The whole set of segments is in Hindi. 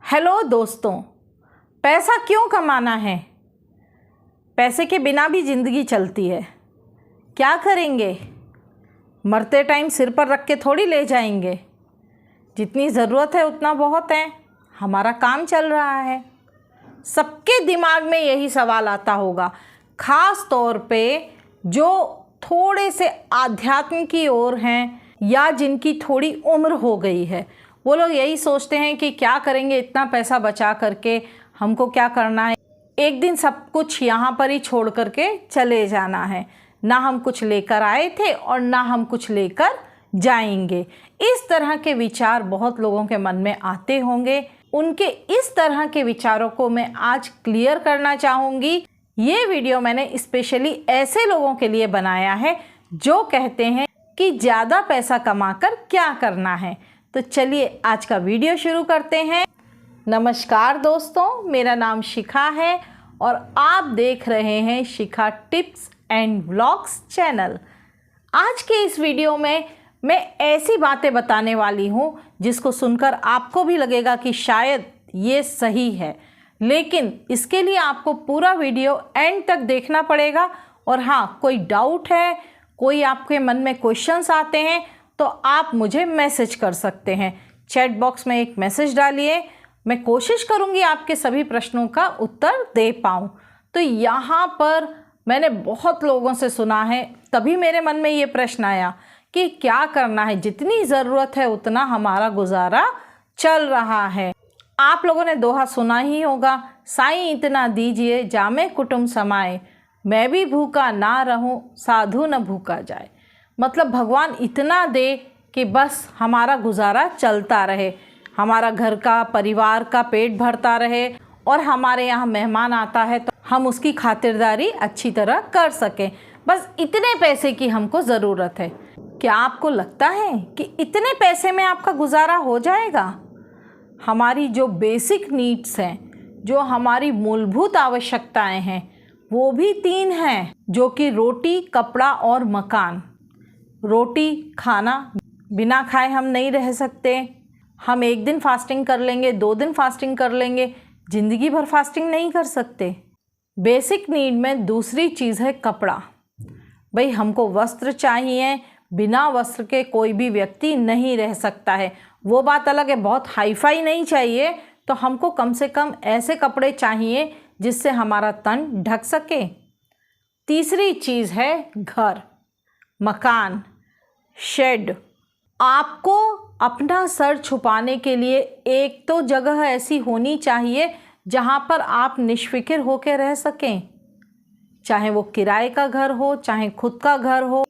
हेलो दोस्तों, पैसा क्यों कमाना है? पैसे के बिना भी ज़िंदगी चलती है। क्या करेंगे? मरते टाइम सिर पर रख के थोड़ी ले जाएंगे। जितनी ज़रूरत है उतना बहुत है, हमारा काम चल रहा है। सबके दिमाग में यही सवाल आता होगा, ख़ास तौर पे जो थोड़े से आध्यात्म की ओर हैं या जिनकी थोड़ी उम्र हो गई है। वो लोग यही सोचते हैं कि क्या करेंगे इतना पैसा बचा करके, हमको क्या करना है, एक दिन सब कुछ यहाँ पर ही छोड़ करके चले जाना है। ना हम कुछ लेकर आए थे और ना हम कुछ लेकर जाएंगे। इस तरह के विचार बहुत लोगों के मन में आते होंगे। उनके इस तरह के विचारों को मैं आज क्लियर करना चाहूँगी। ये वीडियो मैंने स्पेशली ऐसे लोगों के लिए बनाया है जो कहते हैं कि ज़्यादा पैसा कमाकर क्या करना है। तो चलिए आज का वीडियो शुरू करते हैं। नमस्कार दोस्तों, मेरा नाम शिखा है और आप देख रहे हैं शिखा टिप्स एंड व्लॉग्स चैनल। आज के इस वीडियो में मैं ऐसी बातें बताने वाली हूँ जिसको सुनकर आपको भी लगेगा कि शायद ये सही है, लेकिन इसके लिए आपको पूरा वीडियो एंड तक देखना पड़ेगा। और हाँ, कोई डाउट है, कोई आपके मन में क्वेश्चंस आते हैं तो आप मुझे मैसेज कर सकते हैं। चैट बॉक्स में एक मैसेज डालिए, मैं कोशिश करूंगी आपके सभी प्रश्नों का उत्तर दे पाऊँ। तो यहाँ पर मैंने बहुत लोगों से सुना है, तभी मेरे मन में ये प्रश्न आया कि क्या करना है, जितनी ज़रूरत है उतना हमारा गुजारा चल रहा है। आप लोगों ने दोहा सुना ही होगा, साईं इतना दीजिए जामे कुटुंब समाए, मैं भी भूखा ना रहूं साधु न भूखा जाए। मतलब भगवान इतना दे कि बस हमारा गुजारा चलता रहे, हमारा घर का परिवार का पेट भरता रहे और हमारे यहाँ मेहमान आता है तो हम उसकी खातिरदारी अच्छी तरह कर सकें। बस इतने पैसे की हमको ज़रूरत है। क्या आपको लगता है कि इतने पैसे में आपका गुजारा हो जाएगा? हमारी जो बेसिक नीड्स हैं, जो हमारी मूलभूत आवश्यकताएं हैं, वो भी 3 हैं, जो कि रोटी, कपड़ा और मकान। रोटी खाना, बिना खाए हम नहीं रह सकते। हम एक दिन फास्टिंग कर लेंगे, 2 दिन फास्टिंग कर लेंगे, ज़िंदगी भर फास्टिंग नहीं कर सकते। बेसिक नीड में दूसरी चीज़ है कपड़ा। भाई हमको वस्त्र चाहिए, बिना वस्त्र के कोई भी व्यक्ति नहीं रह सकता है। वो बात अलग है, बहुत हाईफाई नहीं चाहिए, तो हमको कम से कम ऐसे कपड़े चाहिए जिससे हमारा तन ढक सके। तीसरी चीज़ है घर, मकान, शेड। आपको अपना सर छुपाने के लिए एक तो जगह ऐसी होनी चाहिए जहाँ पर आप निश्फिक्र होकर रह सकें, चाहे वो किराए का घर हो, चाहे खुद का घर हो।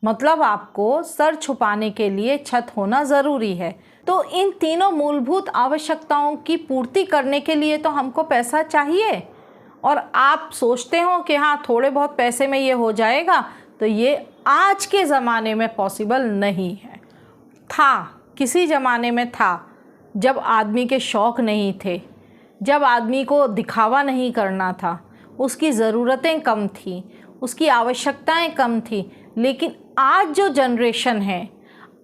मतलब आपको सर छुपाने के लिए छत होना ज़रूरी है। तो इन तीनों मूलभूत आवश्यकताओं की पूर्ति करने के लिए तो हमको पैसा चाहिए। और आप सोचते हो कि हाँ, थोड़े बहुत पैसे में ये हो जाएगा, तो ये आज के ज़माने में पॉसिबल नहीं है। किसी ज़माने में था जब आदमी के शौक़ नहीं थे, जब आदमी को दिखावा नहीं करना था, उसकी ज़रूरतें कम थी, उसकी आवश्यकताएं कम थी। लेकिन आज जो जनरेशन है,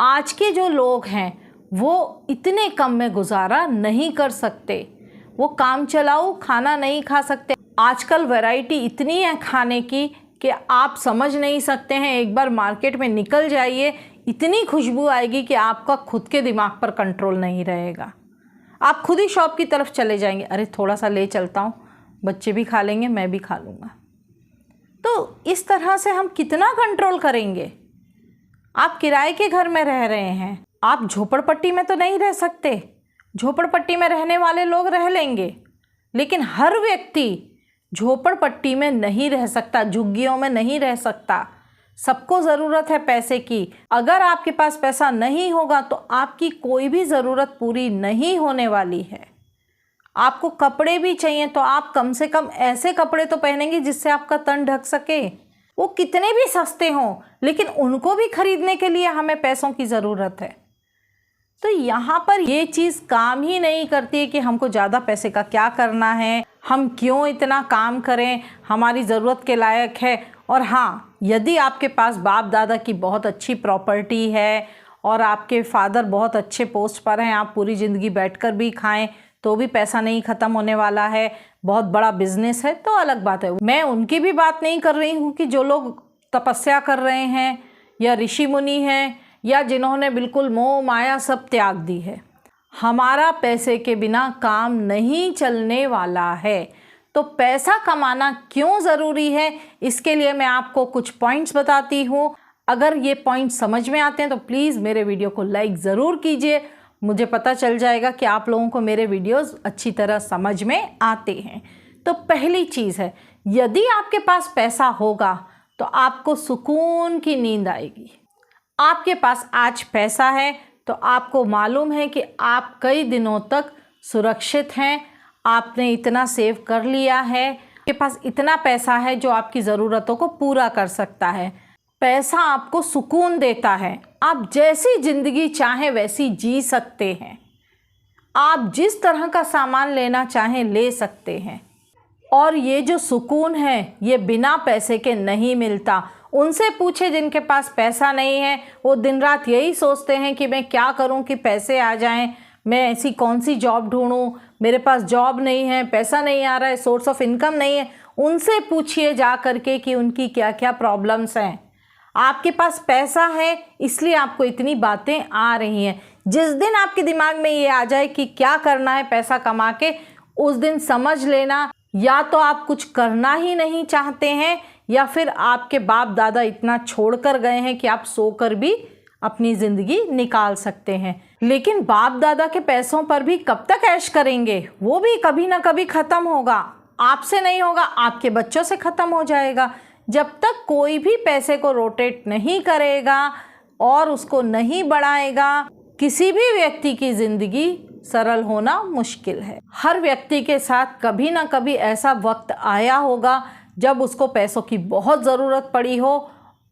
आज के जो लोग हैं, वो इतने कम में गुजारा नहीं कर सकते। वो काम चलाऊ खाना नहीं खा सकते। आजकल वैरायटी इतनी है खाने की कि आप समझ नहीं सकते हैं। एक बार मार्केट में निकल जाइए, इतनी खुशबू आएगी कि आपका खुद के दिमाग पर कंट्रोल नहीं रहेगा। आप खुद ही शॉप की तरफ चले जाएंगे, अरे थोड़ा सा ले चलता हूँ, बच्चे भी खा लेंगे, मैं भी खा लूँगा। तो इस तरह से हम कितना कंट्रोल करेंगे? आप किराए के घर में रह रहे हैं, आप झोपड़पट्टी में तो नहीं रह सकते। झोपड़पट्टी में रहने वाले लोग रह लेंगे, लेकिन हर व्यक्ति झोपड़पट्टी में नहीं रह सकता, झुग्गियों में नहीं रह सकता। सबको ज़रूरत है पैसे की। अगर आपके पास पैसा नहीं होगा तो आपकी कोई भी ज़रूरत पूरी नहीं होने वाली है। आपको कपड़े भी चाहिए तो आप कम से कम ऐसे कपड़े तो पहनेंगे जिससे आपका तन ढक सके। वो कितने भी सस्ते हों, लेकिन उनको भी खरीदने के लिए हमें पैसों की ज़रूरत है। तो यहाँ पर ये चीज़ काम ही नहीं करती है कि हमको ज़्यादा पैसे का क्या करना है, हम क्यों इतना काम करें, हमारी ज़रूरत के लायक है। और हाँ, यदि आपके पास बाप दादा की बहुत अच्छी प्रॉपर्टी है और आपके फादर बहुत अच्छे पोस्ट पर हैं, आप पूरी ज़िंदगी बैठकर भी खाएं, तो भी पैसा नहीं ख़त्म होने वाला है, बहुत बड़ा बिजनेस है तो अलग बात है। मैं उनकी भी बात नहीं कर रही हूँ कि जो लोग तपस्या कर रहे हैं या ऋषि मुनि हैं या जिन्होंने बिल्कुल मोह माया सब त्याग दी है। हमारा पैसे के बिना काम नहीं चलने वाला है। तो पैसा कमाना क्यों ज़रूरी है, इसके लिए मैं आपको कुछ पॉइंट्स बताती हूँ। अगर ये पॉइंट समझ में आते हैं तो प्लीज़ मेरे वीडियो को लाइक ज़रूर कीजिए। मुझे पता चल जाएगा कि आप लोगों को मेरे वीडियोस अच्छी तरह समझ में आते हैं। तो पहली चीज़ है, यदि आपके पास पैसा होगा तो आपको सुकून की नींद आएगी। आपके पास आज पैसा है तो आपको मालूम है कि आप कई दिनों तक सुरक्षित हैं, आपने इतना सेव कर लिया है, आपके पास इतना पैसा है जो आपकी ज़रूरतों को पूरा कर सकता है। पैसा आपको सुकून देता है, आप जैसी ज़िंदगी चाहें वैसी जी सकते हैं, आप जिस तरह का सामान लेना चाहें ले सकते हैं। और ये जो सुकून है ये बिना पैसे के नहीं मिलता। उनसे पूछे जिनके पास पैसा नहीं है, वो दिन रात यही सोचते हैं कि मैं क्या करूं कि पैसे आ जाएं, मैं ऐसी कौन सी जॉब ढूंढूं, मेरे पास जॉब नहीं है, पैसा नहीं आ रहा है, सोर्स ऑफ इनकम नहीं है। उनसे पूछिए जा करके कि उनकी क्या क्या प्रॉब्लम्स हैं। आपके पास पैसा है इसलिए आपको इतनी बातें आ रही हैं। जिस दिन आपके दिमाग में ये आ जाए कि क्या करना है पैसा कमा के, उस दिन समझ लेना या तो आप कुछ करना ही नहीं चाहते हैं या फिर आपके बाप दादा इतना छोड़ कर गए हैं कि आप सोकर भी अपनी ज़िंदगी निकाल सकते हैं। लेकिन बाप दादा के पैसों पर भी कब तक ऐश करेंगे, वो भी कभी ना कभी ख़त्म होगा। आपसे नहीं होगा, आपके बच्चों से ख़त्म हो जाएगा। जब तक कोई भी पैसे को रोटेट नहीं करेगा और उसको नहीं बढ़ाएगा, किसी भी व्यक्ति की ज़िंदगी सरल होना मुश्किल है। हर व्यक्ति के साथ कभी ना कभी ऐसा वक्त आया होगा जब उसको पैसों की बहुत ज़रूरत पड़ी हो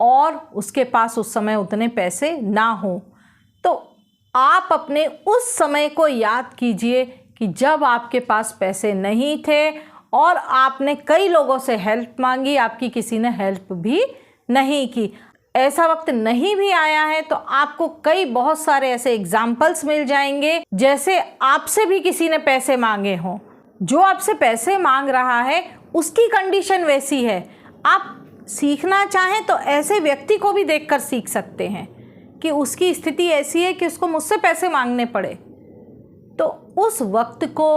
और उसके पास उस समय उतने पैसे ना हो। तो आप अपने उस समय को याद कीजिए कि जब आपके पास पैसे नहीं थे और आपने कई लोगों से हेल्प मांगी, आपकी किसी ने हेल्प भी नहीं की। ऐसा वक्त नहीं भी आया है तो आपको कई बहुत सारे ऐसे एग्जाम्पल्स मिल जाएंगे जैसे आपसे भी किसी ने पैसे मांगे हों। जो आपसे पैसे मांग रहा है उसकी कंडीशन वैसी है। आप सीखना चाहें तो ऐसे व्यक्ति को भी देखकर सीख सकते हैं कि उसकी स्थिति ऐसी है कि उसको मुझसे पैसे मांगने पड़े। तो उस वक्त को,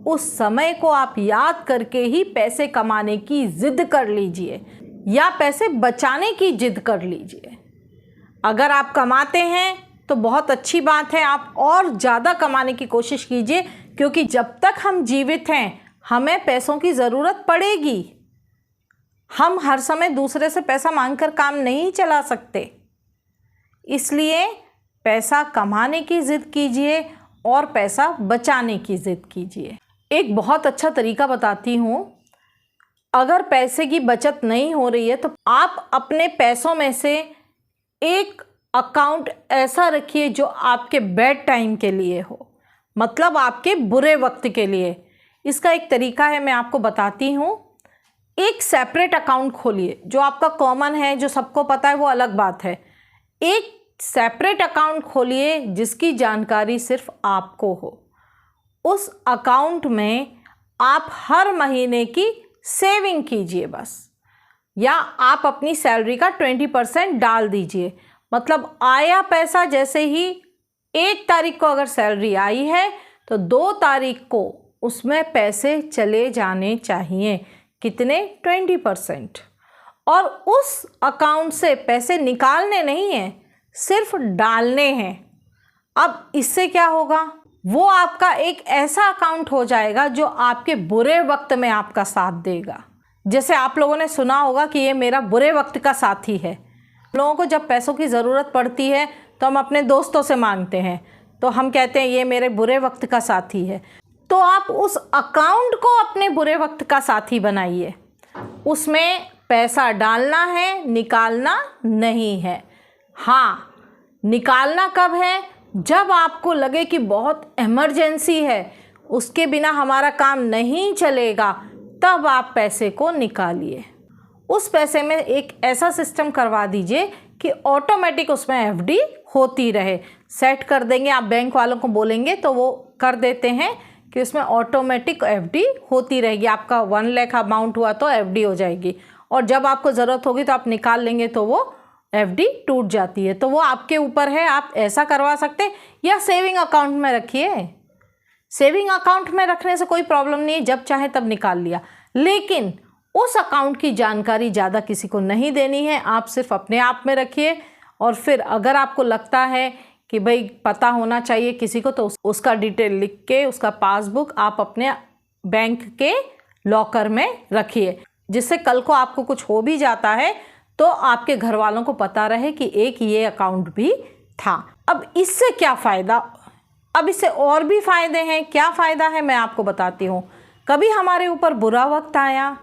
उस समय को आप याद करके ही पैसे कमाने की ज़िद कर लीजिए या पैसे बचाने की ज़िद कर लीजिए। अगर आप कमाते हैं तो बहुत अच्छी बात है, आप और ज़्यादा कमाने की कोशिश कीजिए, क्योंकि जब तक हम जीवित हैं हमें पैसों की ज़रूरत पड़ेगी। हम हर समय दूसरे से पैसा मांगकर काम नहीं चला सकते। इसलिए पैसा कमाने की ज़िद कीजिए और पैसा बचाने की ज़िद कीजिए। एक बहुत अच्छा तरीका बताती हूँ। अगर पैसे की बचत नहीं हो रही है तो आप अपने पैसों में से एक अकाउंट ऐसा रखिए जो आपके बेड टाइम के लिए हो, मतलब आपके बुरे वक्त के लिए। इसका एक तरीका है, मैं आपको बताती हूँ। एक सेपरेट अकाउंट खोलिए, जो आपका कॉमन है, जो सबको पता है वो अलग बात है। एक सेपरेट अकाउंट खोलिए जिसकी जानकारी सिर्फ आपको हो। उस अकाउंट में आप हर महीने की सेविंग कीजिए बस, या आप अपनी सैलरी का 20% डाल दीजिए। मतलब आया पैसा, जैसे ही 1 तारीख को अगर सैलरी आई है तो 2 तारीख को उसमें पैसे चले जाने चाहिए। कितने? 20%। और उस अकाउंट से पैसे निकालने नहीं हैं, सिर्फ डालने हैं। अब इससे क्या होगा, वो आपका एक ऐसा अकाउंट हो जाएगा जो आपके बुरे वक्त में आपका साथ देगा। जैसे आप लोगों ने सुना होगा कि ये मेरा बुरे वक्त का साथी है। लोगों को जब पैसों की ज़रूरत पड़ती है तो हम अपने दोस्तों से मांगते हैं, तो हम कहते हैं ये मेरे बुरे वक्त का साथी है। तो आप उस अकाउंट को अपने बुरे वक्त का साथी बनाइए। उसमें पैसा डालना है, निकालना नहीं है। हाँ, निकालना कब है? जब आपको लगे कि बहुत इमरजेंसी है, उसके बिना हमारा काम नहीं चलेगा, तब आप पैसे को निकालिए। उस पैसे में एक ऐसा सिस्टम करवा दीजिए कि ऑटोमेटिक उसमें एफडी होती रहे। सेट कर देंगे, आप बैंक वालों को बोलेंगे तो वो कर देते हैं कि उसमें ऑटोमेटिक एफडी होती रहेगी। आपका 1 लाख अमाउंट हुआ तो एफडी हो जाएगी, और जब आपको ज़रूरत होगी तो आप निकाल लेंगे तो वो एफडी टूट जाती है। तो वो आपके ऊपर है, आप ऐसा करवा सकते हैं या सेविंग अकाउंट में रखिए। सेविंग अकाउंट में रखने से कोई प्रॉब्लम नहीं है, जब चाहे तब निकाल लिया, लेकिन उस अकाउंट की जानकारी ज़्यादा किसी को नहीं देनी है। आप सिर्फ अपने आप में रखिए, और फिर अगर आपको लगता है कि भाई पता होना चाहिए किसी को, तो उसका डिटेल लिख के उसका पासबुक आप अपने बैंक के लॉकर में रखिए, जिससे कल को आपको कुछ हो भी जाता है तो आपके घर वालों को पता रहे कि एक ये अकाउंट भी था। अब इससे क्या फ़ायदा, अब इससे और भी फ़ायदे हैं। क्या फ़ायदा है मैं आपको बताती हूँ। कभी हमारे ऊपर बुरा वक्त आया,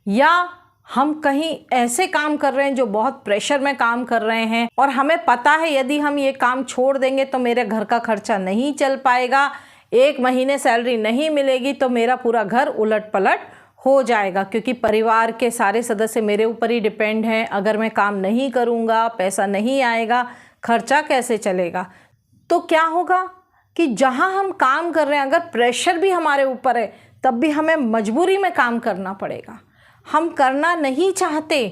या हम कहीं ऐसे काम कर रहे हैं जो बहुत प्रेशर में काम कर रहे हैं, और हमें पता है यदि हम ये काम छोड़ देंगे तो मेरे घर का खर्चा नहीं चल पाएगा, 1 महीने सैलरी नहीं मिलेगी तो मेरा पूरा घर उलट पलट हो जाएगा, क्योंकि परिवार के सारे सदस्य मेरे ऊपर ही डिपेंड हैं। अगर मैं काम नहीं करूँगा, पैसा नहीं आएगा, खर्चा कैसे चलेगा। तो क्या होगा कि जहाँ हम काम कर रहे हैं, अगर प्रेशर भी हमारे ऊपर है, तब भी हमें मजबूरी में काम करना पड़ेगा। हम करना नहीं चाहते,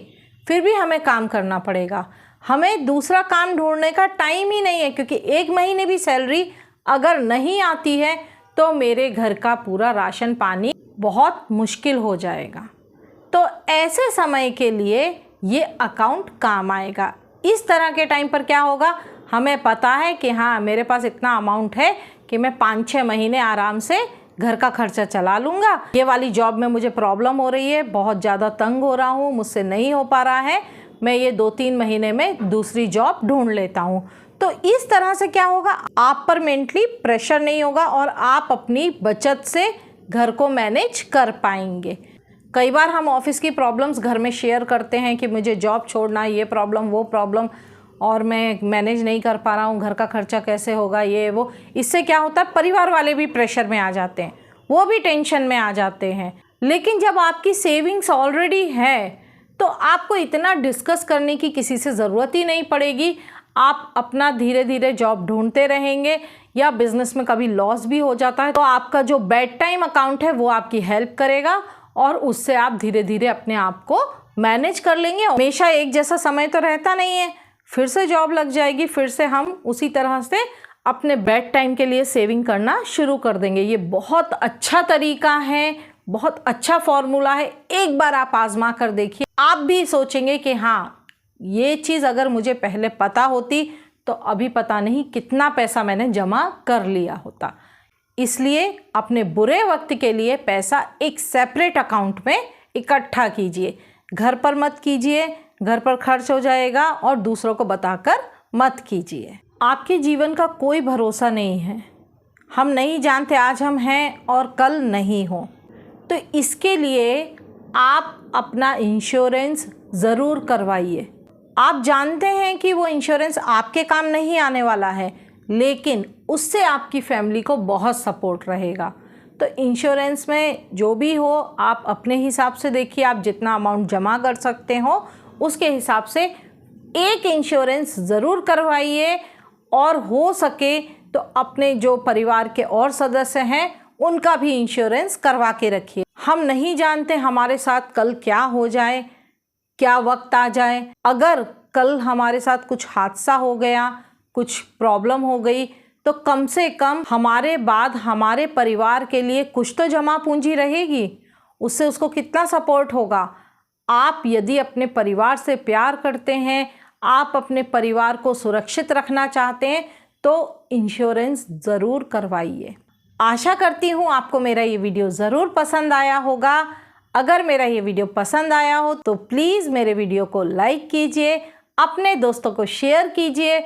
फिर भी हमें काम करना पड़ेगा। हमें दूसरा काम ढूंढने का टाइम ही नहीं है, क्योंकि 1 महीने भी सैलरी अगर नहीं आती है तो मेरे घर का पूरा राशन पानी बहुत मुश्किल हो जाएगा। तो ऐसे समय के लिए ये अकाउंट काम आएगा। इस तरह के टाइम पर क्या होगा, हमें पता है कि हाँ मेरे पास इतना अमाउंट है कि मैं 5-6 महीने आराम से घर का खर्चा चला लूँगा। ये वाली जॉब में मुझे प्रॉब्लम हो रही है, बहुत ज़्यादा तंग हो रहा हूँ, मुझसे नहीं हो पा रहा है, मैं ये 2-3 महीने में दूसरी जॉब ढूंढ लेता हूँ। तो इस तरह से क्या होगा, आप पर मेंटली प्रेशर नहीं होगा और आप अपनी बचत से घर को मैनेज कर पाएंगे। कई बार हम ऑफिस की प्रॉब्लम्स घर में शेयर करते हैं कि मुझे जॉब छोड़ना है, ये प्रॉब्लम वो प्रॉब्लम, और मैं मैनेज नहीं कर पा रहा हूँ, घर का खर्चा कैसे होगा, ये वो। इससे क्या होता है, परिवार वाले भी प्रेशर में आ जाते हैं, वो भी टेंशन में आ जाते हैं। लेकिन जब आपकी सेविंग्स ऑलरेडी है तो आपको इतना डिस्कस करने की किसी से ज़रूरत ही नहीं पड़ेगी। आप अपना धीरे धीरे जॉब ढूंढते रहेंगे, या बिजनेस में कभी लॉस भी हो जाता है तो आपका जो बेड टाइम अकाउंट है वो आपकी हेल्प करेगा, और उससे आप धीरे धीरे अपने आप को मैनेज कर लेंगे। हमेशा एक जैसा समय तो रहता नहीं है, फिर से जॉब लग जाएगी, फिर से हम उसी तरह से अपने बेड टाइम के लिए सेविंग करना शुरू कर देंगे। ये बहुत अच्छा तरीका है, बहुत अच्छा फॉर्मूला है। एक बार आप आजमा कर देखिए, आप भी सोचेंगे कि हाँ ये चीज़ अगर मुझे पहले पता होती तो अभी पता नहीं कितना पैसा मैंने जमा कर लिया होता। इसलिए अपने बुरे वक्त के लिए पैसा एक सेपरेट अकाउंट में इकट्ठा कीजिए। घर पर मत कीजिए, घर पर खर्च हो जाएगा, और दूसरों को बताकर मत कीजिए। आपके जीवन का कोई भरोसा नहीं है, हम नहीं जानते आज हम हैं और कल नहीं हो। तो इसके लिए आप अपना इंश्योरेंस ज़रूर करवाइए। आप जानते हैं कि वो इंश्योरेंस आपके काम नहीं आने वाला है, लेकिन उससे आपकी फैमिली को बहुत सपोर्ट रहेगा। तो इंश्योरेंस में जो भी हो आप अपने हिसाब से देखिए, आप जितना अमाउंट जमा कर सकते हो उसके हिसाब से एक इंश्योरेंस ज़रूर करवाइए, और हो सके तो अपने जो परिवार के और सदस्य हैं उनका भी इंश्योरेंस करवा के रखिए। हम नहीं जानते हमारे साथ कल क्या हो जाए, क्या वक्त आ जाए। अगर कल हमारे साथ कुछ हादसा हो गया, कुछ प्रॉब्लम हो गई, तो कम से कम हमारे बाद हमारे परिवार के लिए कुछ तो जमा पूंजी रहेगी, उससे उसको कितना सपोर्ट होगा। आप यदि अपने परिवार से प्यार करते हैं, आप अपने परिवार को सुरक्षित रखना चाहते हैं, तो इंश्योरेंस ज़रूर करवाइए। आशा करती हूँ आपको मेरा ये वीडियो ज़रूर पसंद आया होगा। अगर मेरा ये वीडियो पसंद आया हो तो प्लीज़ मेरे वीडियो को लाइक कीजिए, अपने दोस्तों को शेयर कीजिए,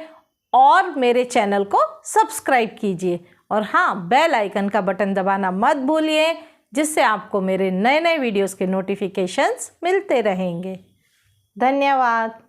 और मेरे चैनल को सब्सक्राइब कीजिए। और हाँ, बेल आइकन का बटन दबाना मत भूलिए, जिससे आपको मेरे नए नए वीडियोस के नोटिफिकेशंस मिलते रहेंगे। धन्यवाद।